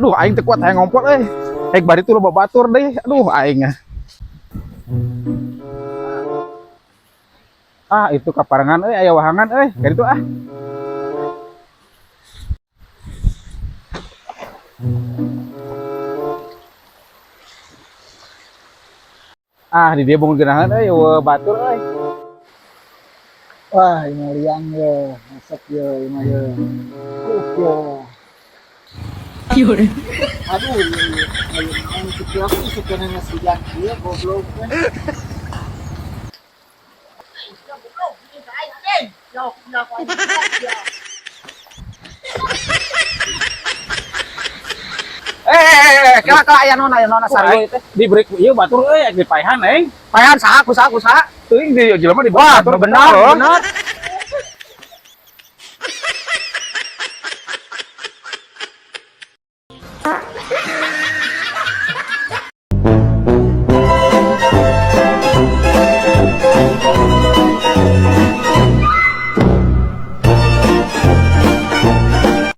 Aduh, aing teu kuat hayang ngompor euy. Haek bari tuh loba batur deh. Aduh, aing. Ah, itu kaparengan euy aya wahangan euy. Ka ditu ah. Ah, di dia bangun gerangan euy, batur euy. Wah, ini liang ya, masak ya, ini ya. Ya. Aduh, main kecil aku sekarang nasi liang dia, goblok kan. Kala aya nona sarua teh. Di break ieu batur euy, di paehan eng. Payan saha, kusaha. Teuing di jelema di Wah, batur benar.